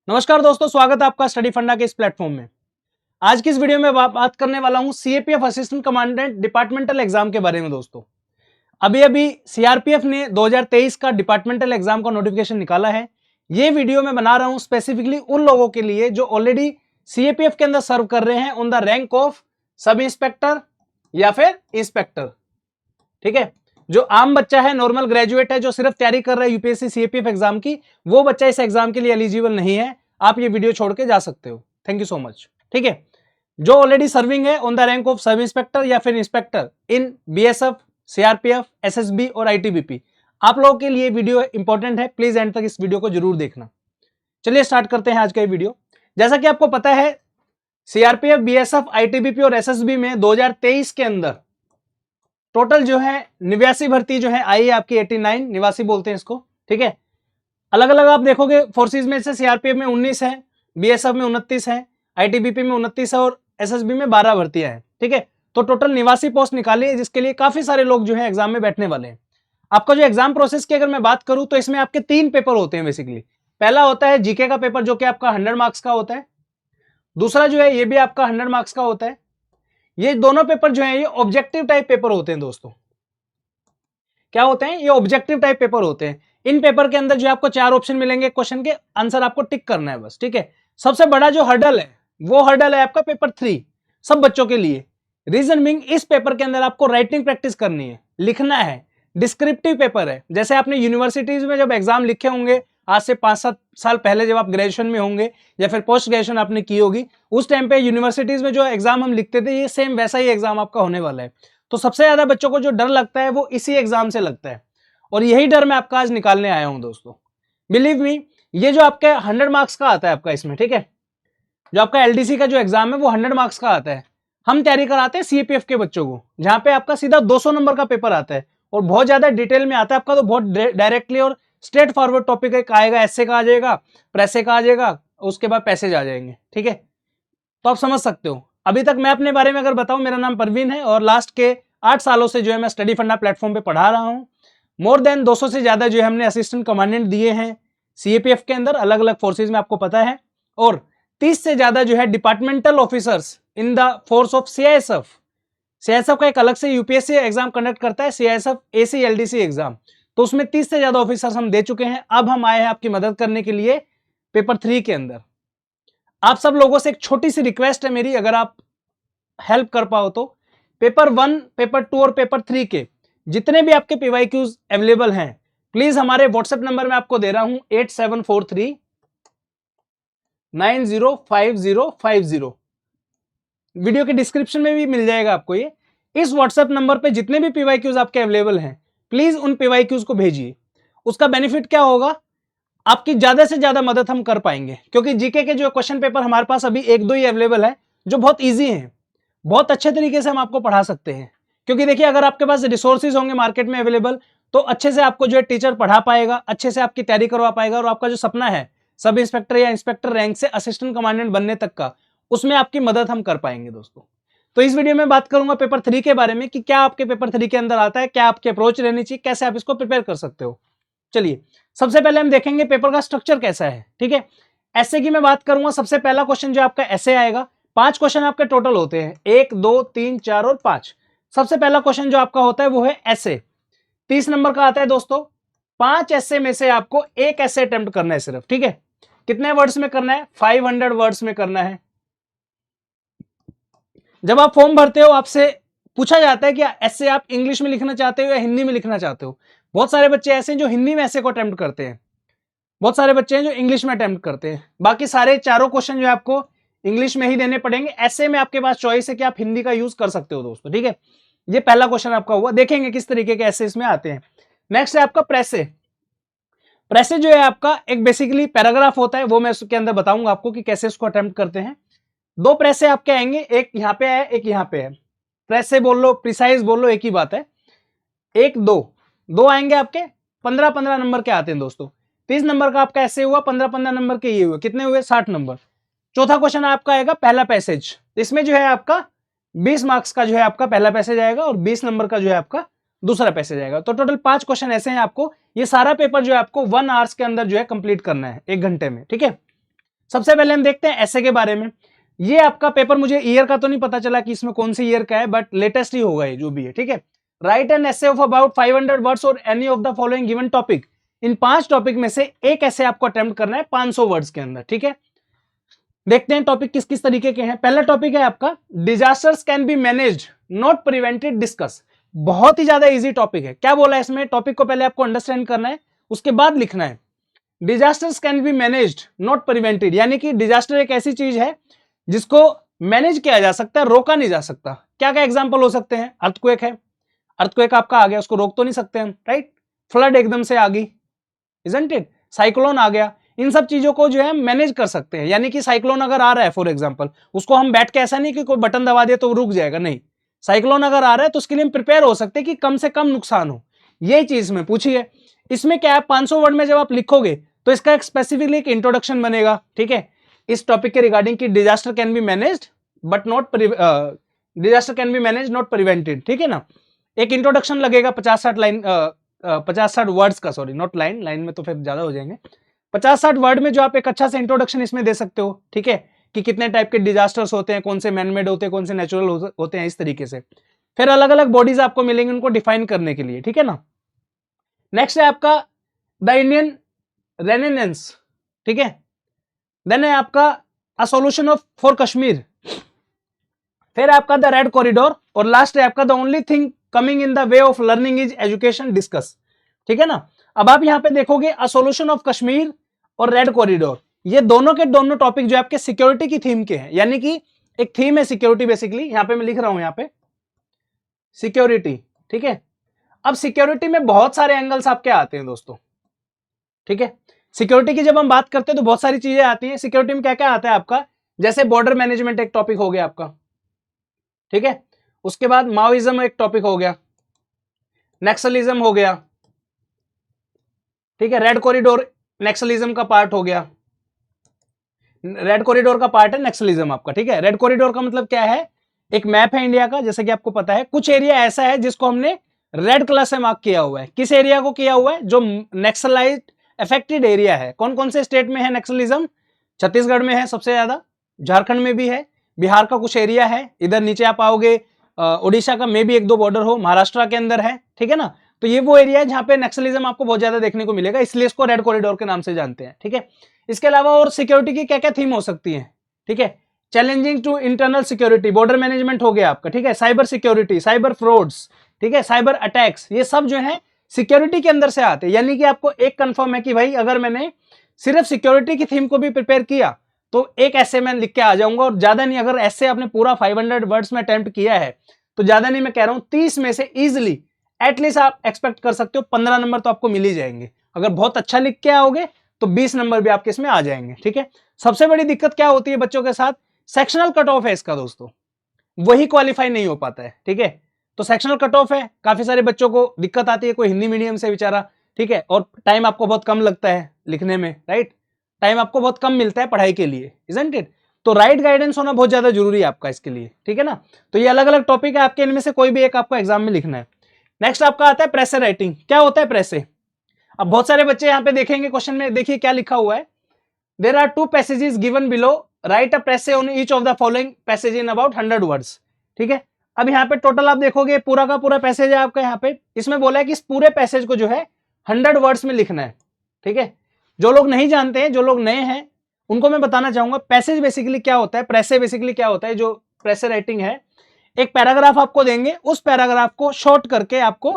नमस्कार दोस्तों, स्वागत है आपका स्टडी फंडा के इस प्लेटफॉर्म में। आज की इस वीडियो में बात करने वाला हूं CAPF assistant commandant departmental exam के बारे में। दोस्तों अभी सीआरपीएफ ने 2023 का डिपार्टमेंटल एग्जाम का नोटिफिकेशन निकाला है। ये वीडियो मैं बना रहा हूं स्पेसिफिकली उन लोगों के लिए जो ऑलरेडी सीएपीएफ के अंदर सर्व कर रहे हैं on the rank of sub inspector या फिर इंस्पेक्टर। ठीक है, जो आम बच्चा है, नॉर्मल ग्रेजुएट है, जो सिर्फ तैयारी कर रहा है यूपीएससी सीएपीएफ एग्जाम की, वो बच्चा इस एग्जाम के लिए एलिजिबल नहीं है। आप ये वीडियो छोड़ के जा सकते हो। Thank you so much. ठीक है, जो ऑलरेडी सर्विंग है on the rank of sub inspector या फिर इंस्पेक्टर इन बीएसएफ, सीआरपीएफ, एसएसबी और आईटीबीपी, आप लोगों के लिए वीडियो इंपॉर्टेंट है। प्लीज एंड तक इस वीडियो को जरूर देखना। चलिए स्टार्ट करते हैं आज का ये वीडियो। जैसा कि आपको पता है, सीआरपीएफ, बीएसएफ, आईटीबीपी और एसएसबी में 2023 के अंदर टोटल जो है 89 भर्ती जो है आई है आपकी, 89 निवासी बोलते हैं इसको। ठीक है, अलग अलग आप देखोगे फोर्सेज में से सीआरपीएफ में 19 है, बीएसएफ में 29 है, आईटीबीपी में 29 है और एसएसबी में 12 भर्तियां हैं। ठीक है, तो टोटल 89 पोस्ट निकाली है, जिसके लिए काफी सारे लोग जो है एग्जाम में बैठने वाले हैं। आपका जो एग्जाम प्रोसेस की अगर मैं बात करूं तो इसमें आपके 3 पेपर होते हैं बेसिकली। पहला होता है जीके का पेपर जो कि आपका 100 मार्क्स का होता है। दूसरा जो है ये भी आपका 100 मार्क्स का होता है। ये दोनों पेपर जो है ये ऑब्जेक्टिव टाइप पेपर होते हैं। दोस्तों क्या होते हैं? ये ऑब्जेक्टिव टाइप पेपर होते हैं। इन पेपर के अंदर जो आपको 4 ऑप्शन मिलेंगे, क्वेश्चन के आंसर आपको टिक करना है बस। ठीक है, सबसे बड़ा जो हर्डल है वो हर्डल है आपका पेपर 3 सब बच्चों के लिए। रीजन बीइंग, इस पेपर के अंदर आपको राइटिंग प्रैक्टिस करनी है, लिखना है। डिस्क्रिप्टिव पेपर है। जैसे आपने यूनिवर्सिटीज में जब एग्जाम लिखे होंगे आज से 5-7 साल पहले, जब आप ग्रेजुएशन में होंगे या फिर पोस्ट ग्रेजुएशन आपने की होगी, उस टाइम पे यूनिवर्सिटीज में जो एग्जाम हम लिखते थे, ये सेम वैसा ही एग्जाम आपका होने वाला है। तो सबसे ज्यादा बच्चों को जो डर लगता है वो इसी एग्जाम से लगता है, और यही डर मैं आपका आज निकालने आया हूं। दोस्तों बिलीव मी, ये जो आपके 100 मार्क्स का आता है आपका इसमें, ठीक है, जो आपका एलडीसी का जो एग्जाम है वो 100 मार्क्स का आता है। हम तैयारी कराते हैं सीएपीएफ के बच्चों को, जहां पे आपका सीधा 200 नंबर का पेपर आता है और बहुत ज्यादा डिटेल में आता है आपका। तो बहुत डायरेक्टली और स्ट्रेट फॉरवर्ड टॉपिक एक आएगा, एसए का आ जाएगा, प्रेसे का आ जाएगा, उसके बाद पैसेज आ जाएंगे। ठीक है, तो आप समझ सकते हो। अभी तक मैं अपने बारे में अगर बताऊं, मेरा नाम परवीन है और लास्ट के 8 सालों से जो है मैं स्टडी फंडा प्लेटफॉर्म पे पढ़ा रहा हूं। मोर देन 200 से ज्यादा जो है हमने असिस्टेंट कमांडेंट दिए हैं सीएपीएफ के अंदर, अलग अलग फोर्सेज में, आपको पता है। और 30 से ज्यादा जो है departmental officers in the force of CISF. CISF का एक अलग से यूपीएससी एग्जाम कंडक्ट करता है, सीआईएसएफ एसी एलडीसी एग्जाम, तो उसमें 30 से ज्यादा ऑफिसर्स हम दे चुके हैं। अब हम आए हैं आपकी मदद करने के लिए पेपर 3 के अंदर। आप सब लोगों से एक छोटी सी रिक्वेस्ट है मेरी, अगर आप हेल्प कर पाओ तो पेपर 1, पेपर 2 और पेपर 3 के जितने भी आपके पीवाईक्यूज अवेलेबल हैं, प्लीज हमारे व्हाट्सएप नंबर में आपको दे रहा हूं 8743905050। वीडियो के डिस्क्रिप्शन में भी मिल जाएगा आपको ये। इस व्हाट्सएप नंबर पे जितने भी पीवाईक्यूज आपके अवेलेबल हैं, प्लीज उन पीवाईक्यूज को भेजिए। उसका बेनिफिट क्या होगा, आपकी ज्यादा से ज्यादा मदद हम कर पाएंगे, क्योंकि जीके के जो क्वेश्चन पेपर हमारे पास अभी 1-2 ही अवेलेबल है जो बहुत ईजी हैं, बहुत अच्छे तरीके से हम आपको पढ़ा सकते हैं। क्योंकि देखिए, अगर आपके पास रिसोर्सेज होंगे मार्केट में अवेलेबल, तो अच्छे से आपको जो है टीचर पढ़ा पाएगा, अच्छे से आपकी तैयारी करवा पाएगा, और आपका जो सपना है सब इंस्पेक्टर या इंस्पेक्टर रैंक से असिस्टेंट कमांडेंट बनने तक का, उसमें आपकी मदद हम कर पाएंगे। दोस्तों तो इस वीडियो में बात करूंगा पेपर 3 के बारे में कि क्या आपके पेपर 3 के अंदर आता है, क्या आपकी अप्रोच रहनी चाहिए, कैसे आप इसको प्रिपेयर कर सकते हो। चलिए सबसे पहले हम देखेंगे पेपर का स्ट्रक्चर कैसा है। ठीक है, एसए की मैं बात करूंगा। सबसे पहला क्वेश्चन जो आपका एसए आएगा, 5 क्वेश्चन आपके टोटल होते हैं, 1, 2, 3, 4 और 5। सबसे पहला क्वेश्चन जो आपका होता है वो है एसए, 30 नंबर का आता है। दोस्तों 5 एसए में से आपको एक एसए अटेम्प्ट करना है सिर्फ। ठीक है, कितने वर्ड्स में करना है? 500 वर्ड्स में करना है। जब आप फॉर्म भरते हो, आपसे पूछा जाता है कि एसए आप इंग्लिश में लिखना चाहते हो या हिंदी में लिखना चाहते हो। बहुत सारे बच्चे ऐसे हैं जो हिंदी में एसए को अटेम्प्ट करते हैं, बहुत सारे बच्चे हैं जो इंग्लिश में अटेम्प्ट करते हैं। बाकी सारे चारों क्वेश्चन जो है आपको इंग्लिश में ही देने पड़ेंगे। ऐसे में आपके पास चॉइस है कि आप हिंदी का यूज कर सकते हो। दोस्तों ठीक है, ये पहला क्वेश्चन आपका हुआ। देखेंगे किस तरीके के ऐसे इसमें आते हैं। नेक्स्ट है आपका प्रेसे। प्रेसे जो है आपका एक बेसिकली पैराग्राफ होता है, वो मैं उसके अंदर बताऊंगा आपको कि कैसे इसको अटेम्प्ट करते हैं। 2 प्रेसे आपके आएंगे, एक यहाँ पे है, एक यहाँ पे है। प्रेसे बोल लो, प्रिसाइज बोल लो, एक ही बात है। 1, 2 आएंगे आपके, 15-15 नंबर के आते हैं। दोस्तों 30 नंबर का आपका ऐसे हुआ, 15-15 नंबर के ये हुए, कितने हुए? 60 नंबर। चौथा क्वेश्चन आपका आएगा पहला पैसेज। इसमें जो है आपका 20 मार्क्स का जो है आपका पहला पैसेज आएगा और 20 नंबर का जो है आपका दूसरा पैसेज आएगा। तो टोटल 5 क्वेश्चन ऐसे हैं। आपको ये सारा पेपर जो है आपको 1 आवर्स के अंदर जो है कंप्लीट करना है, 1 घंटे में। ठीक है, सबसे पहले हम देखते हैं एसे के बारे में। ये आपका पेपर, मुझे ईयर का तो नहीं पता चला कि इसमें कौन सी ईयर का है, बट लेटेस्ट ही होगा ये जो भी है, ठीक है। Write an essay of about 500 words और any of the following given topic. इन 5 टॉपिक में से एक ऐसे आपको अटेम्प्ट करना है 500 वर्ड्स के अंदर, ठीक है। देखते हैं टॉपिक किस किस तरीके के हैं। पहला टॉपिक है आपका disasters can be managed not prevented discuss. बहुत ही ज्यादा इजी टॉपिक है। क्या बोला है इसमें, टॉपिक को पहले आपको अंडरस्टैंड करना है, उसके बाद लिखना है। Disasters can be managed not prevented, यानी कि डिजास्टर एक ऐसी चीज है जिसको मैनेज किया जा सकता है, रोका नहीं जा सकता। क्या क्या एग्जांपल हो सकते हैं, अर्थक्वेक है, अर्थक्वेक आपका आ गया, उसको रोक तो नहीं सकते हम, राइट। फ्लड एकदम से आ गई, इजंट इट, साइक्लोन आ गया, इन सब चीजों को जो है मैनेज कर सकते हैं। यानी कि साइक्लोन अगर आ रहा है फॉर एग्जांपल, उसको हम बैठ के ऐसा नहीं कि कोई बटन दबा दिया तो रुक जाएगा, नहीं। साइक्लोन अगर आ रहा है तो उसके लिए हम प्रिपेयर हो सकते हैं कि कम से कम नुकसान हो। यही चीज में पूछी है। इसमें क्या है, 500 वर्ड में जब आप लिखोगे तो इसका एक स्पेसिफिकली एक इंट्रोडक्शन बनेगा, ठीक है, इस टॉपिक के रिगार्डिंग की disaster can be managed but not disaster can be manage not prevented, ठीक है ना। एक इंट्रोडक्शन लगेगा 50-60 लाइन, 50-60 वर्ड्स का, सॉरी नॉट लाइन, लाइन में तो फिर ज्यादा हो जाएंगे। 50-60 वर्ड में जो आप एक अच्छा सा इंट्रोडक्शन इसमें दे सकते हो, ठीक है, कि कितने टाइप के डिजास्टर्स होते हैं, कौन से मैनमेड होते हैं, कौन से नेचुरल होते हैं, इस तरीके से। फिर अलग अलग बॉडीज आपको मिलेंगे उनको डिफाइन करने के लिए, ठीक है ना। नेक्स्ट है आपका द इंडियन रेनेनेंस, ठीक है। देन है आपका a solution of for Kashmir. फिर आपका द रेड कॉरिडोर, और लास्ट है आपका the only thing coming in the way of learning is education discuss, ठीक है ना। अब आप यहां पे देखोगे अ सॉल्यूशन ऑफ कश्मीर और रेड कॉरिडोर, ये दोनों के दोनों टॉपिक जो आपके सिक्योरिटी की थीम के हैं, यानी कि एक थीम है सिक्योरिटी बेसिकली। यहां पे मैं लिख रहा हूं यहां पे सिक्योरिटी, ठीक है। अब सिक्योरिटी में बहुत सारे एंगल्स आपके आते हैं दोस्तों, ठीक है। सिक्योरिटी की जब हम बात करते हैं तो बहुत सारी चीजें आती हैं। सिक्योरिटी में क्या क्या आता है आपका, जैसे बॉर्डर मैनेजमेंट एक टॉपिक हो गया आपका, ठीक है। उसके बाद माओइज्म एक टॉपिक हो गया, नक्सलिज्म हो गया, ठीक है। रेड कॉरिडोर नक्सलिज्म का पार्ट हो गया, रेड कॉरिडोर का पार्ट है नक्सलिज्म आपका, ठीक है। रेड कॉरिडोर का मतलब क्या है, एक मैप है इंडिया का, जैसे कि आपको पता है, कुछ एरिया ऐसा है जिसको हमने रेड कलर से मार्क किया हुआ है। किस एरिया को किया हुआ है, जो नक्सलाइट अफेक्टेड एरिया है। कौन कौन से स्टेट में है नक्सलिज्म, छत्तीसगढ़ में है सबसे ज्यादा, झारखंड में भी है, बिहार का कुछ एरिया है, इधर नीचे आप आओगे उड़ीसा का मे भी 1-2 बॉर्डर हो, महाराष्ट्र के अंदर है, ठीक है ना। तो ये वो एरिया है जहां पे नक्सलिज्म आपको बहुत ज्यादा देखने को मिलेगा, इसलिए इसको रेड कॉरिडोर के नाम से जानते हैं, ठीक है। इसके अलावा और सिक्योरिटी की क्या क्या थीम हो सकती है, ठीक है। Challenging to internal security, border management हो गया आपका, ठीक है। साइबर सिक्योरिटी, साइबर फ्रॉड्स, ठीक है, साइबर अटैक्स, ये सब जो है सिक्योरिटी के अंदर से आते हैं। यानी कि आपको एक कंफर्म है कि भाई अगर मैंने सिर्फ सिक्योरिटी की थीम को भी प्रिपेयर किया तो एक ऐसे मैं लिख के आ जाऊंगा, और ज्यादा नहीं, अगर ऐसे आपने पूरा 500 वर्ड्स में अटेम्प्ट किया है तो ज्यादा नहीं, मैं कह रहा हूं 30 में से इजिली एटलीस्ट आप एक्सपेक्ट कर सकते हो 15 नंबर तो आपको मिल ही जाएंगे। अगर बहुत अच्छा लिख के आओगे तो 20 नंबर भी आपके इसमें आ जाएंगे, ठीक है। सबसे बड़ी दिक्कत क्या होती है बच्चों के साथ, सेक्शनल कट ऑफ है इसका दोस्तों, वही क्वालिफाई नहीं हो पाता है, ठीक है। तो सेक्शनल कट ऑफ है, काफी सारे बच्चों को दिक्कत आती है, कोई हिंदी मीडियम से बेचारा, ठीक है, और टाइम आपको बहुत कम लगता है लिखने में, राइट, टाइम आपको बहुत कम मिलता है पढ़ाई के लिए, इजंट इट। तो राइट गाइडेंस होना बहुत ज्यादा जरूरी है आपका इसके लिए, ठीक है ना। तो ये अलग अलग टॉपिक है आपके, इनमें से कोई भी एक आपको एग्जाम में लिखना है। नेक्स्ट आपका आता है प्रेसे राइटिंग। क्या होता है प्रेसे, अब बहुत सारे बच्चे यहाँ पे देखेंगे क्वेश्चन में, देखिए क्या लिखा हुआ है, there are 2 passages given below, write a precis on each of the following passage in about 100 words, ठीक है। अब यहाँ पे टोटल आप देखोगे पूरा का पूरा पैसेज है आपका, यहाँ पे इसमें बोला है कि इस पूरे पैसेज को जो है 100 वर्ड्स में लिखना है, ठीक है। जो लोग नहीं जानते हैं, जो लोग नए हैं, उनको मैं बताना चाहूंगा पैसेज बेसिकली क्या होता है, प्रेसे बेसिकली क्या होता है। जो प्रेसे राइटिंग है, एक पैराग्राफ आपको देंगे, उस पैराग्राफ को शॉर्ट करके आपको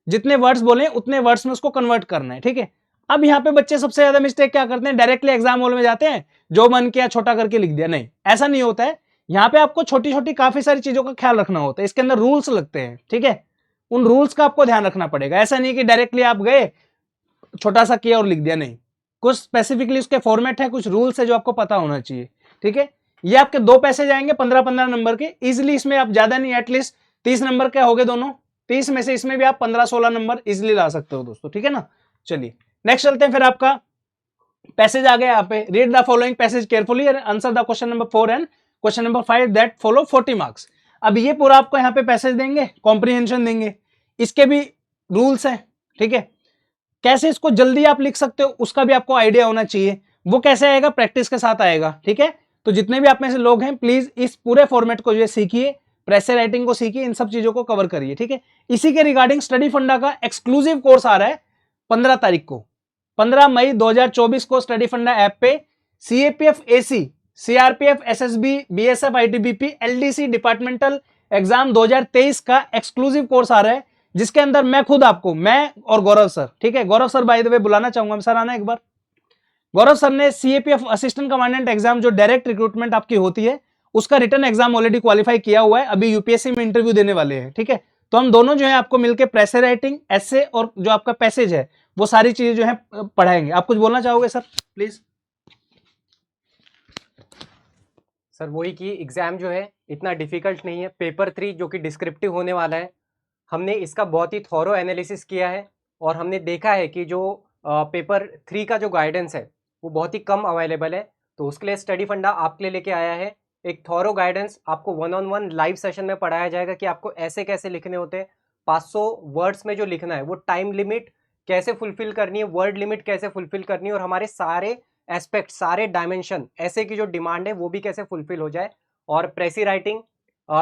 जितने वर्ड्स बोले उतने वर्ड्स में उसको कन्वर्ट करना है, ठीक है। अब यहाँ पे बच्चे सबसे ज्यादा मिस्टेक क्या करते हैं, डायरेक्टली एग्जाम हॉल में जाते हैं, जो मन किया छोटा करके लिख दिया, नहीं ऐसा नहीं होता है। यहाँ पे आपको छोटी छोटी काफी सारी चीजों का ख्याल रखना होता है, इसके अंदर रूल्स लगते हैं, ठीक है। उन रूल्स का आपको ध्यान रखना पड़ेगा। ऐसा नहीं कि डायरेक्टली आप गए छोटा सा किया और लिख दिया, नहीं, कुछ स्पेसिफिकली उसके फॉर्मेट है, कुछ रूल्स है जो आपको पता होना चाहिए, ठीक है। ये आपके 2 पैसेज आएंगे 15-15 नंबर के, इजिली इसमें आप ज्यादा नहीं एटलीस्ट 30 नंबर के हो गए दोनों, 30 में से इसमें भी आप 15-16 नंबर इजिली ला सकते हो दोस्तों, ठीक है ना। चलिए नेक्स्ट चलते हैं। फिर आपका पैसेज आ गया यहाँ पे, read the following passage carefully and answer the question number 4 and question number 5 that follow 40 marks. अब ये पूरा आपको यहाँ पे पैसेज देंगे, कॉम्प्रिहेंशन देंगे, इसके भी रूल्स हैं, ठीक है। कैसे इसको जल्दी आप लिख सकते हो उसका भी आपको आइडिया होना चाहिए। वो कैसे आएगा, प्रैक्टिस के साथ आएगा, ठीक है। तो जितने भी आप में से लोग हैं प्लीज इस पूरे फॉर्मेट को जो है सीखिए, प्रेशर राइटिंग को सीखिए, इन सब चीजों को कवर करिए, ठीक है। इसी के रिगार्डिंग स्टडी फंडा का एक्सक्लूसिव कोर्स आ रहा है 15 तारीख को, 15 मई 2024 को स्टडी फंडा ऐप पे CAPF AC, CRPF, SSB, BSF, ITBP, LDC departmental exam 2023 का एक्सक्लूसिव कोर्स आ रहा है, जिसके अंदर मैं खुद आपको, मैं और गौरव सर, ठीक है, गौरव सर बाय द वे बुलाना चाहूंगा, सर आना एक बार। गौरव सर ने CAPF असिस्टेंट कमांडेंट एग्जाम जो डायरेक्ट रिक्रूटमेंट आपकी होती है उसका रिटर्न एग्जाम ऑलरेडी क्वालिफाई किया हुआ है, अभी यूपीएससी में इंटरव्यू देने वाले हैं, ठीक है। तो हम दोनों जो है आपको मिलकर प्रेशर राइटिंग, एसे और जो आपका पैसेज है वो सारी चीजें जो है पढ़ाएंगे। आप कुछ बोलना चाहोगे सर प्लीज? सर वही कि एग्जाम जो है इतना डिफिकल्ट नहीं है। पेपर 3 जो कि डिस्क्रिप्टिव होने वाला है, हमने इसका बहुत ही थॉरो एनालिसिस किया है और हमने देखा है कि जो पेपर 3 का जो गाइडेंस है वो बहुत ही कम अवेलेबल है। तो उसके लिए स्टडी फंडा आपके लिए लेके आया है एक थॉरो गाइडेंस। आपको 1-on-1 लाइव सेशन में पढ़ाया जाएगा कि आपको ऐसे कैसे लिखने होते हैं, 500 वर्ड्स में जो लिखना है वो टाइम लिमिट कैसे फुलफिल करनी है, वर्ड लिमिट कैसे फुलफिल करनी है और हमारे सारे एस्पेक्ट, सारे डायमेंशन ऐसे की जो डिमांड है वो भी कैसे फुलफिल हो जाए। और प्रेसी राइटिंग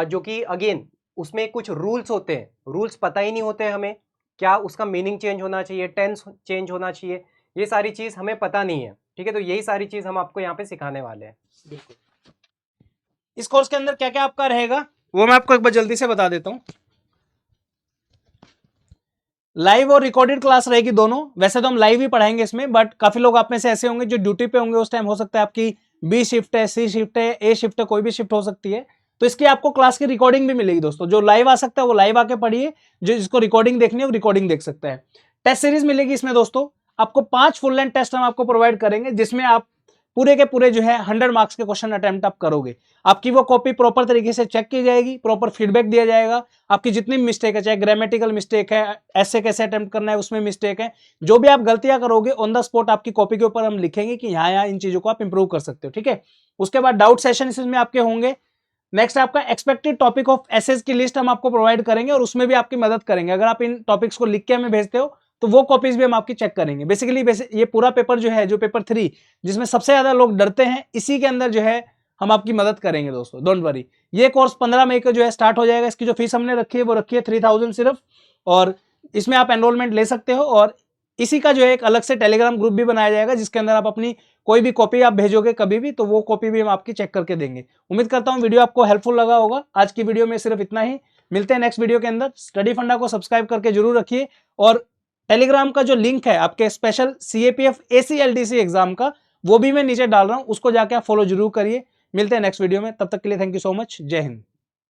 जो कि अगेन उसमें कुछ रूल्स होते हैं, रूल्स पता ही नहीं होते हैं हमें, क्या उसका मीनिंग चेंज होना चाहिए, टेंस चेंज होना चाहिए, ये सारी चीज़ हमें पता नहीं है, ठीक है। तो यही सारी चीज़ हम आपको यहाँ पे सिखाने वाले हैं। बिल्कुल। इस कोर्स के अंदर क्या क्या आपका रहेगा वो मैं आपको एक बार जल्दी से बता देता हूं। लाइव और रिकॉर्डेड क्लास रहेगी दोनों। वैसे तो हम लाइव ही पढ़ाएंगे इसमें, बट काफी लोग आप में से ऐसे होंगे जो ड्यूटी पे होंगे उस टाइम, हो सकता है आपकी बी शिफ्ट है, सी शिफ्ट है, ए शिफ्ट है, कोई भी शिफ्ट हो सकती है। तो इसकी आपको क्लास की रिकॉर्डिंग भी मिलेगी दोस्तों। जो लाइव आ सकता है वो लाइव आके पढ़िए, जो जिसको रिकॉर्डिंग देखनी है वो रिकॉर्डिंग देख सकता है। टेस्ट सीरीज मिलेगी इसमें दोस्तों, आपको 5 फुल लेंथ टेस्ट हम आपको प्रोवाइड करेंगे, जिसमें आप पूरे के पूरे जो है 100 मार्क्स के क्वेश्चन अटेम्प्ट आप करोगे। आपकी वो कॉपी प्रॉपर तरीके से चेक की जाएगी, प्रॉपर फीडबैक दिया जाएगा। आपकी जितनी मिस्टेक है, चाहे ग्रामेटिकल मिस्टेक है, ऐसे कैसे अटेम्प्ट करना है उसमें मिस्टेक है, जो भी आप गलतियां करोगे ऑन द स्पॉट आपकी कॉपी के ऊपर हम लिखेंगे कि यहाँ इन चीजों को आप इंप्रूव कर सकते हो, ठीक है। उसके बाद डाउट सेशन इसमें आपके होंगे। नेक्स्ट आपका एक्सपेक्टेड टॉपिक ऑफ एसेज की लिस्ट हम आपको प्रोवाइड करेंगे और उसमें भी आपकी मदद करेंगे। अगर आप इन टॉपिक्स को लिख के हमें भेजते हो तो वो कॉपीज भी हम आपकी चेक करेंगे। बेसिकली ये पूरा पेपर जो है, जो पेपर 3 जिसमें सबसे ज्यादा लोग डरते हैं, इसी के अंदर जो है हम आपकी मदद करेंगे दोस्तों, डोंट वरी। ये कोर्स 15 मई को जो है स्टार्ट हो जाएगा। इसकी जो फीस हमने रखी है वो रखी है 3000 सिर्फ, और इसमें आप एनरोलमेंट ले सकते हो। और इसी का जो है एक अलग से टेलीग्राम ग्रुप भी बनाया जाएगा, जिसके अंदर आप अपनी कोई भी कॉपी आप भेजोगे कभी भी, तो वो कॉपी भी हम आपकी चेक करके देंगे। उम्मीद करता हूं वीडियो आपको हेल्पफुल लगा होगा। आज की वीडियो में सिर्फ इतना ही, मिलते हैं नेक्स्ट वीडियो के अंदर। स्टडी फंडा को सब्सक्राइब करके जरूर रखिए, और टेलीग्राम का जो लिंक है आपके special CAPF AC LDC exam का, वो भी मैं नीचे डाल रहा हूं, उसको जाके आप फॉलो जरूर करिए। मिलते हैं नेक्स्ट वीडियो में, तब तक के लिए थैंक यू सो मच। जय हिंद।